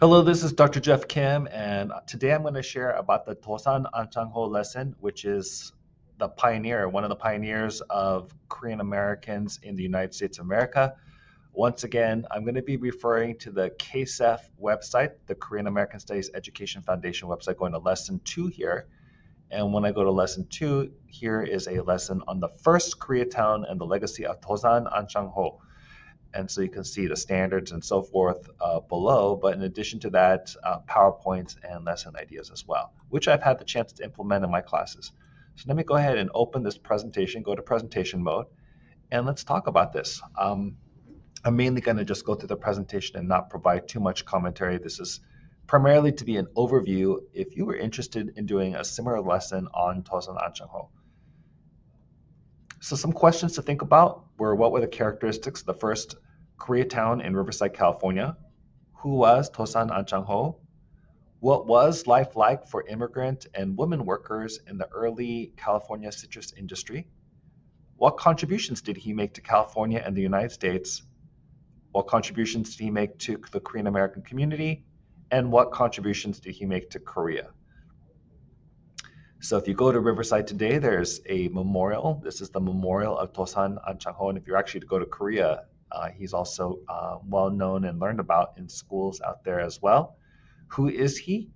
Hello, this is Dr. Jeff Kim, and today I'm going to share about the Dosan Ahn Chang lesson, which is one of the pioneers of Korean Americans in the United States of America. Once again, I'm going to be referring to the KSEF website, the Korean American Studies Education Foundation website, going to lesson 2 here. And when I go to lesson 2, here is a lesson on the first Koreatown and the legacy of Dosan Ahn Chang. And so you can see the standards and so forth below. But in addition to that, PowerPoints and lesson ideas as well, which I've had the chance to implement in my classes. So let me go ahead and open this presentation, go to presentation mode, and let's talk about this. I'm mainly going to just go through the presentation and not provide too much commentary. This is primarily to be an overview if you were interested in doing a similar lesson on Dosan Ahn Chang. So some questions to think about were: what were the characteristics of the first Koreatown in Riverside, California? Who was Dosan Ahn Chang? What was life like for immigrant and women workers in the early California citrus industry? What contributions did he make to California and the United States? What contributions did he make to the Korean American community? And what contributions did he make to Korea? So if you go to Riverside today, there's a memorial. This is the memorial of Dosan Ahn Chang. And if you're actually to go to Korea, he's also well known and learned about in schools out there as well. Who is he?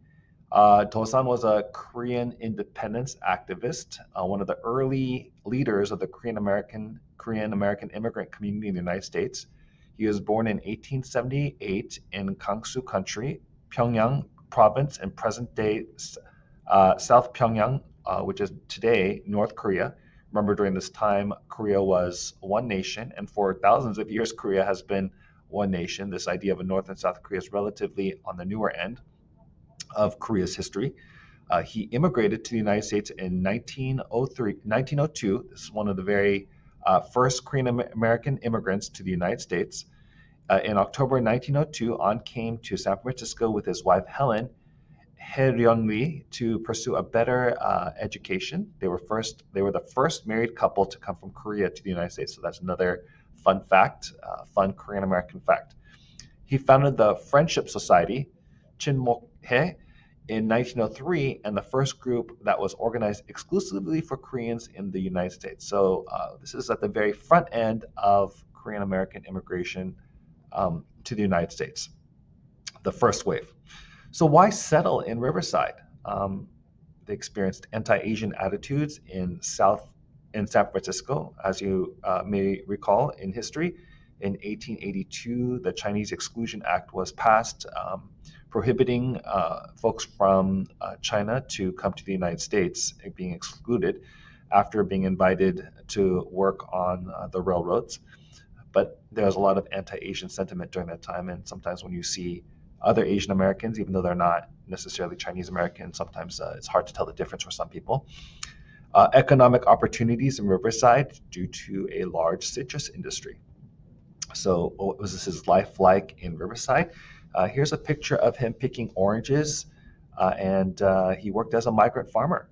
Dosan was a Korean independence activist, one of the early leaders of the Korean American immigrant community in the United States. He was born in 1878 in Gangsu Country, Pyongyang Province, in present-day South Pyongyang, which is today North Korea. Remember, during this time, Korea was one nation, and for thousands of years, Korea has been one nation. This idea of a North and South Korea is relatively on the newer end of Korea's history. He immigrated to the United States in 1902. This is one of the very first Korean American immigrants to the United States. In October 1902, Ahn came to San Francisco with his wife Helen Hae-ryung-lee to pursue a better education. They were the first married couple to come from Korea to the United States. So that's another fun fact, fun Korean American fact. He founded the Friendship Society, Chinmok-hae, in 1903, and the first group that was organized exclusively for Koreans in the United States. So this is at the very front end of Korean American immigration to the United States, the first wave. So why settle in Riverside? They experienced anti-Asian attitudes in San Francisco, as you may recall in history. In 1882, the Chinese Exclusion Act was passed, prohibiting folks from China to come to the United States, being excluded after being invited to work on the railroads. But there was a lot of anti-Asian sentiment during that time, and sometimes when you see other Asian Americans, even though they're not necessarily Chinese Americans, sometimes it's hard to tell the difference for some people. Economic opportunities in Riverside due to a large citrus industry. So what was his life like in Riverside? Here's a picture of him picking oranges, and he worked as a migrant farmer.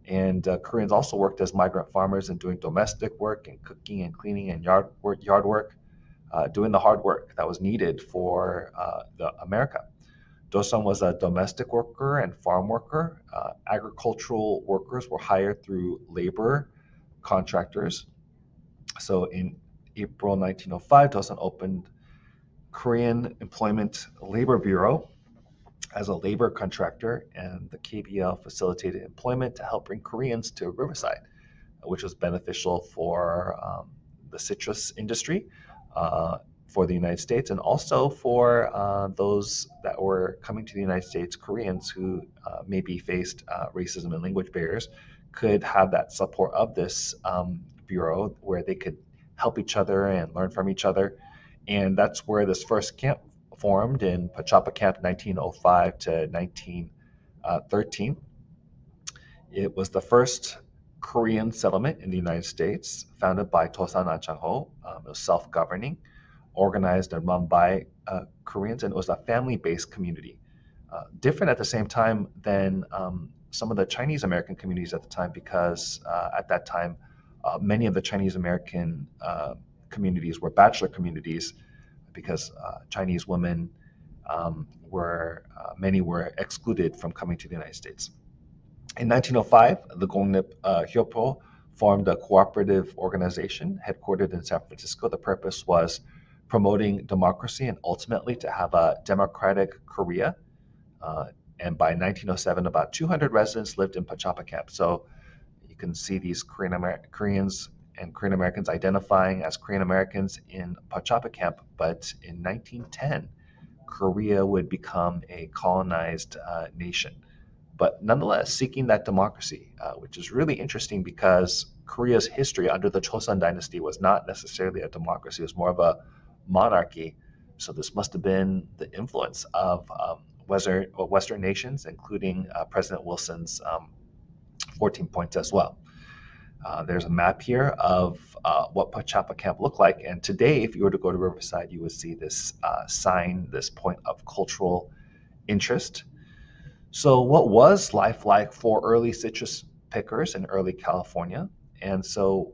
And Koreans also worked as migrant farmers and doing domestic work and cooking and cleaning and yard work. Doing the hard work that was needed for America. Dosan was a domestic worker and farm worker. Agricultural workers were hired through labor contractors. So in April 1905, Dosan opened Korean Employment Labor Bureau as a labor contractor, and the KBL facilitated employment to help bring Koreans to Riverside, which was beneficial for the citrus industry, for the United States, and also for those that were coming to the United States, Koreans who maybe faced racism and language barriers, could have that support of this bureau where they could help each other and learn from each other. And that's where this first camp formed in Pachapa Camp 1905 to 1913. It was the first Korean settlement in the United States, founded by Dosan Ahn Chang. It was self-governing, organized and run by Koreans, and it was a family-based community. Different at the same time than some of the Chinese American communities at the time, because at that time, many of the Chinese American communities were bachelor communities, because Chinese women where many were excluded from coming to the United States. In 1905, the Gongnip Hyopo formed a cooperative organization headquartered in San Francisco. The purpose was promoting democracy and ultimately to have a democratic Korea. And by 1907, about 200 residents lived in Pachapa Camp. So you can see these Koreans and Korean Americans identifying as Korean Americans in Pachapa Camp. But in 1910, Korea would become a colonized nation. But nonetheless, seeking that democracy, which is really interesting because Korea's history under the Joseon dynasty was not necessarily a democracy, it was more of a monarchy. So this must have been the influence of Western nations, including President Wilson's 14 points as well. There's a map here of what Pachapa Camp looked like. And today, if you were to go to Riverside, you would see this sign, this point of cultural interest. So what was life like for early citrus pickers in early California? And so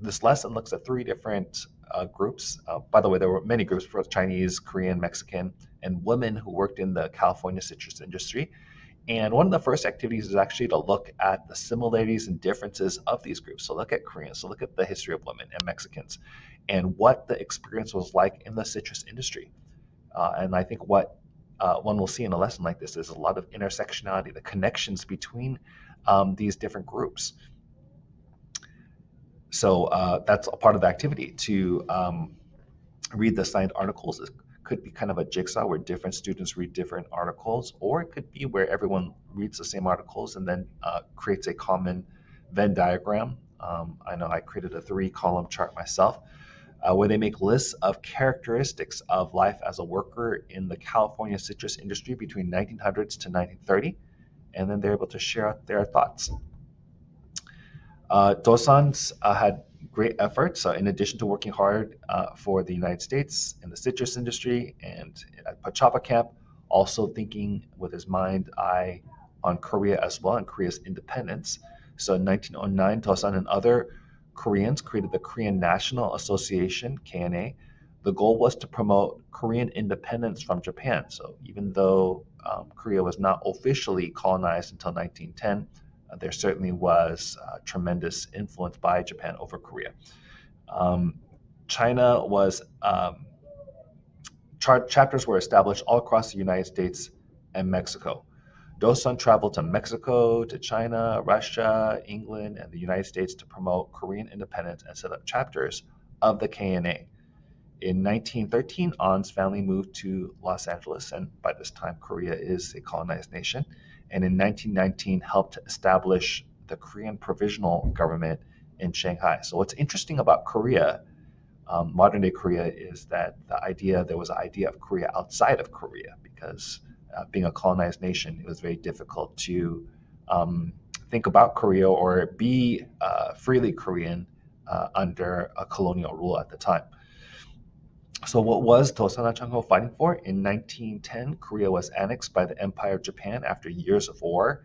this lesson looks at three different groups. By the way, there were many groups, both Chinese, Korean, Mexican, and women who worked in the California citrus industry. And one of the first activities is actually to look at the similarities and differences of these groups. So look at Koreans, so look at the history of women and Mexicans, and what the experience was like in the citrus industry. And I think what one will see in a lesson like this is a lot of intersectionality, the connections between these different groups. So that's a part of the activity to read the signed articles. It could be kind of a jigsaw where different students read different articles, or it could be where everyone reads the same articles and then creates a common Venn diagram. I know I created a 3-column chart myself where they make lists of characteristics of life as a worker in the California citrus industry between 1900s to 1930, and then they're able to share their thoughts. Dosan's had great efforts. In addition to working hard for the United States in the citrus industry and at Pachapa Camp, also thinking with his mind eye on Korea as well and Korea's independence. So in 1909, Dosan and other Koreans created the Korean National Association, KNA. The goal was to promote Korean independence from Japan. So even though Korea was not officially colonized until 1910, there certainly was tremendous influence by Japan over Korea. China was, chapters were established all across the United States and Mexico. Dosan traveled to Mexico, to China, Russia, England, and the United States to promote Korean independence and set up chapters of the KNA. In 1913, Ahn's family moved to Los Angeles, and by this time, Korea is a colonized nation. And in 1919, helped establish the Korean Provisional Government in Shanghai. So what's interesting about Korea, modern day Korea, is that there was an idea of Korea outside of Korea, because being a colonized nation, it was very difficult to think about Korea or be freely Korean under a colonial rule at the time. So what was Dosan Ahn Chang fighting for? In 1910, Korea was annexed by the Empire of Japan after years of war,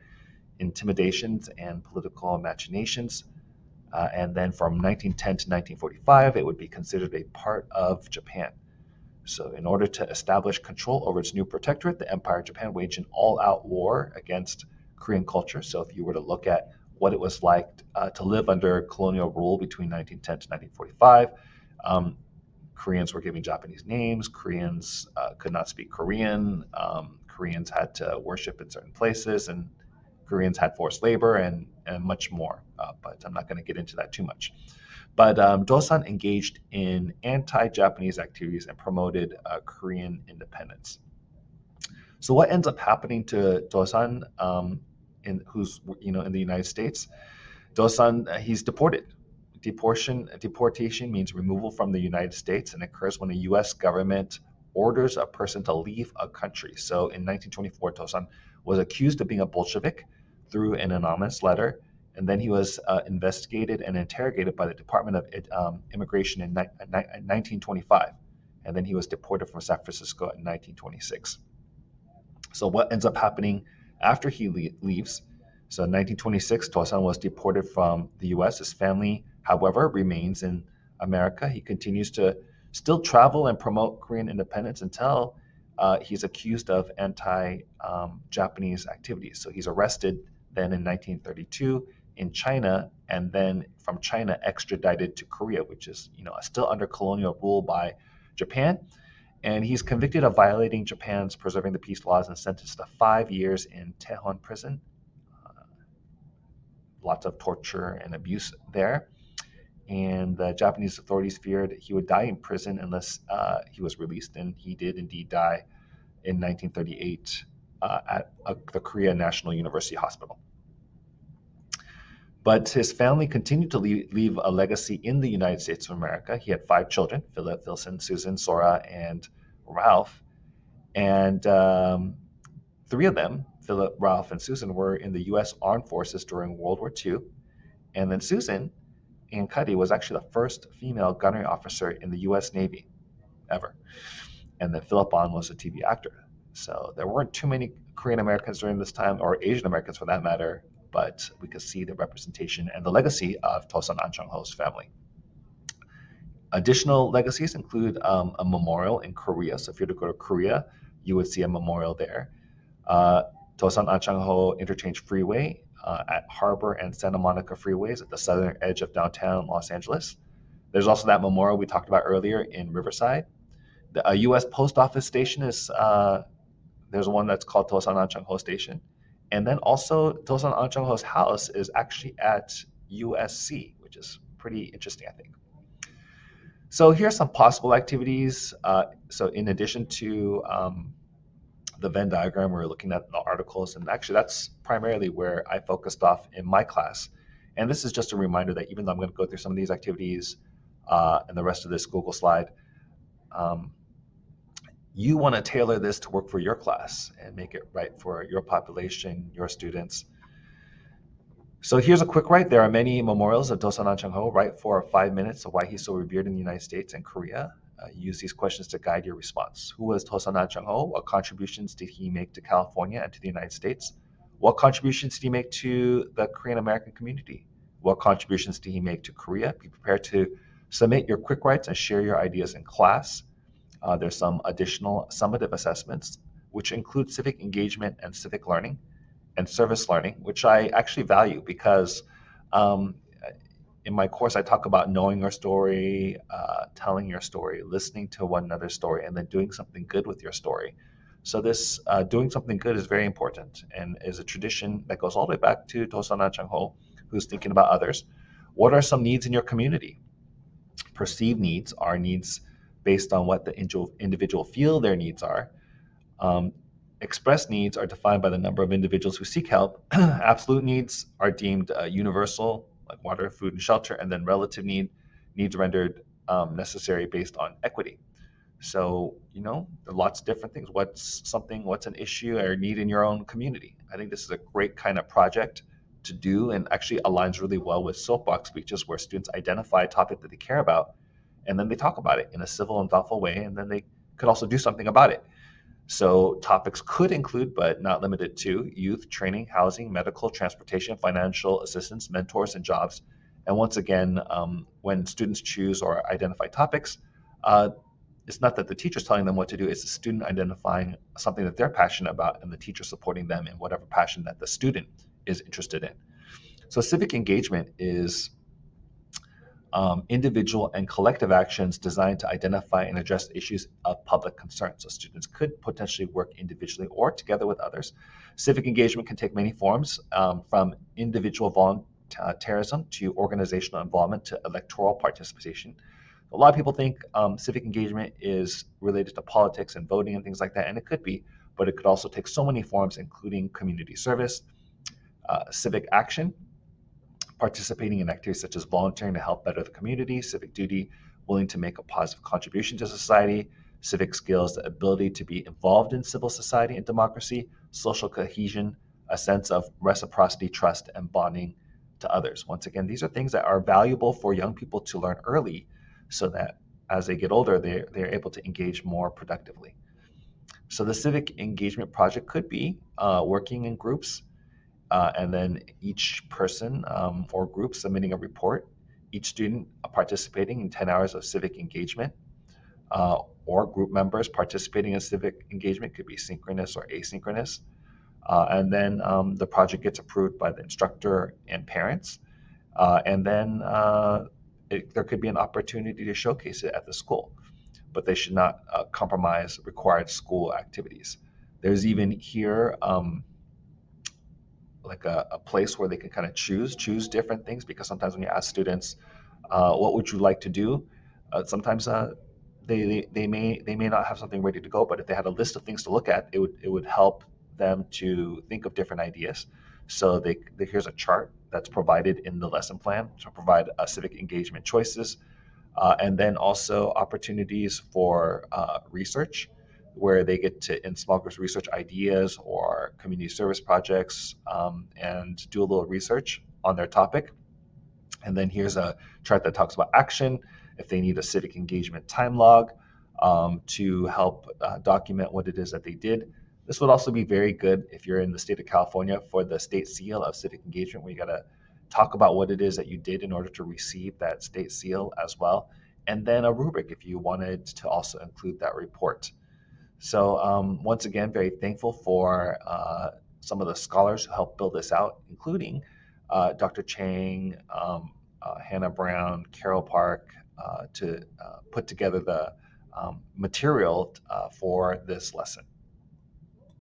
intimidations, and political machinations. And then from 1910 to 1945, it would be considered a part of Japan. So in order to establish control over its new protectorate, the Empire of Japan waged an all-out war against Korean culture. So if you were to look at what it was like to live under colonial rule between 1910 to 1945, Koreans were given Japanese names, Koreans could not speak Korean, Koreans had to worship in certain places, and Koreans had forced labor and much more. But I'm not going to get into that too much. But Dosan engaged in anti-Japanese activities and promoted Korean independence. So what ends up happening to Dosan, who's in the United States? Dosan, he's deported. Deportation means removal from the United States and occurs when the U.S. government orders a person to leave a country. So in 1924, Dosan was accused of being a Bolshevik through an anonymous letter, and then he was investigated and interrogated by the Department of Immigration in 1925, and then he was deported from San Francisco in 1926. So what ends up happening after he leaves? So in 1926, Dosan was deported from the U.S. His family, however, remains in America. He continues to still travel and promote Korean independence until he's accused of anti-Japanese activities. So he's arrested then in 1932 in China, and then from China extradited to Korea, which is still under colonial rule by Japan. And he's convicted of violating Japan's preserving the peace laws and sentenced to 5 years in Tehon prison. Lots of torture and abuse there. And the Japanese authorities feared he would die in prison unless he was released, and he did indeed die in 1938 at the Korea National University Hospital. But his family continued to leave a legacy in the United States of America. He had 5 children: Philip, Wilson, Susan, Sora, and Ralph. And 3 of them, Philip, Ralph, and Susan, were in the U.S. Armed Forces during World War II. And then Susan Ann Cuddy was actually the first female gunnery officer in the U.S. Navy ever. And then Philip Ahn was a TV actor. So there weren't too many Korean Americans during this time, or Asian Americans for that matter, but we could see the representation and the legacy of Dosan Ahn Chang's family. Additional legacies include a memorial in Korea. So if you were to go to Korea, you would see a memorial there. Dosan Ahn Chang Interchange Freeway at Harbor and Santa Monica freeways at the southern edge of downtown Los Angeles. There's also that memorial we talked about earlier in Riverside. A U.S. Post Office station is, there's one that's called Dosan Ahn Chang Station. And then also Dosan Ahn Chang's house is actually at USC, which is pretty interesting, I think. So here's some possible activities. So in addition to the Venn diagram, we're looking at the articles, and actually that's primarily where I focused off in my class. And this is just a reminder that even though I'm going to go through some of these activities and the rest of this Google slide, you want to tailor this to work for your class and make it right for your population, your students. So here's a quick write. There are many memorials of Dosan Ahn Chang. Write 4 or 5 minutes of why he's so revered in the United States and Korea. Use these questions to guide your response. Who was Dosan Ahn Chang? What contributions did he make to California and to the United States? What contributions did he make to the Korean American community? What contributions did he make to Korea? Be prepared to submit your quick writes and share your ideas in class. There's some additional summative assessments, which include civic engagement and civic learning and service learning, which I actually value because in my course, I talk about knowing your story, telling your story, listening to one another's story, and then doing something good with your story. So this doing something good is very important and is a tradition that goes all the way back to Dosan Ahn Chang, who's thinking about others. What are some needs in your community? Perceived needs are needs based on what the individual feel their needs are. Expressed needs are defined by the number of individuals who seek help. Absolute needs are deemed universal, like water, food, and shelter, and then relative needs rendered necessary based on equity. So, there are lots of different things. What's an issue or need in your own community? I think this is a great kind of project to do and actually aligns really well with soapbox speeches, where students identify a topic that they care about, and then they talk about it in a civil and thoughtful way, and then they could also do something about it. So topics could include, but not limited to, youth, training, housing, medical, transportation, financial assistance, mentors, and jobs. And once again, when students choose or identify topics, it's not that the teacher's telling them what to do, it's the student identifying something that they're passionate about and the teacher supporting them in whatever passion that the student is interested in. So civic engagement is individual and collective actions designed to identify and address issues of public concern. So students could potentially work individually or together with others. Civic engagement can take many forms, from individual volunteerism to organizational involvement to electoral participation. A lot of people think civic engagement is related to politics and voting and things like that, and it could be, but it could also take so many forms, including community service, civic action, participating in activities such as volunteering to help better the community, civic duty, willing to make a positive contribution to society, civic skills, the ability to be involved in civil society and democracy, social cohesion, a sense of reciprocity, trust, and bonding to others. Once again, these are things that are valuable for young people to learn early so that as they get older, they're able to engage more productively. So the civic engagement project could be working in groups, and then each person or group submitting a report, each student participating in 10 hours of civic engagement. or group members participating in civic engagement, could be synchronous or asynchronous. And then the project gets approved by the instructor and parents. And then there could be an opportunity to showcase it at the school, but they should not compromise required school activities. There's even here like a place where they can kind of choose different things, because sometimes when you ask students, what would you like to do? Sometimes they may not have something ready to go, but if they had a list of things to look at, it would help them to think of different ideas. So here's a chart that's provided in the lesson plan to provide civic engagement choices, and then also opportunities for research, where they get to, in small groups, research ideas or community service projects, and do a little research on their topic. And then here's a chart that talks about action, if they need a civic engagement time log to help document what it is that they did. This would also be very good if you're in the state of California for the state seal of civic engagement, where you got to talk about what it is that you did in order to receive that state seal as well. And then a rubric if you wanted to also include that report. So once again, very thankful for some of the scholars who helped build this out, including Dr. Chang, Hannah Brown, Carol Park, to put together the material for this lesson.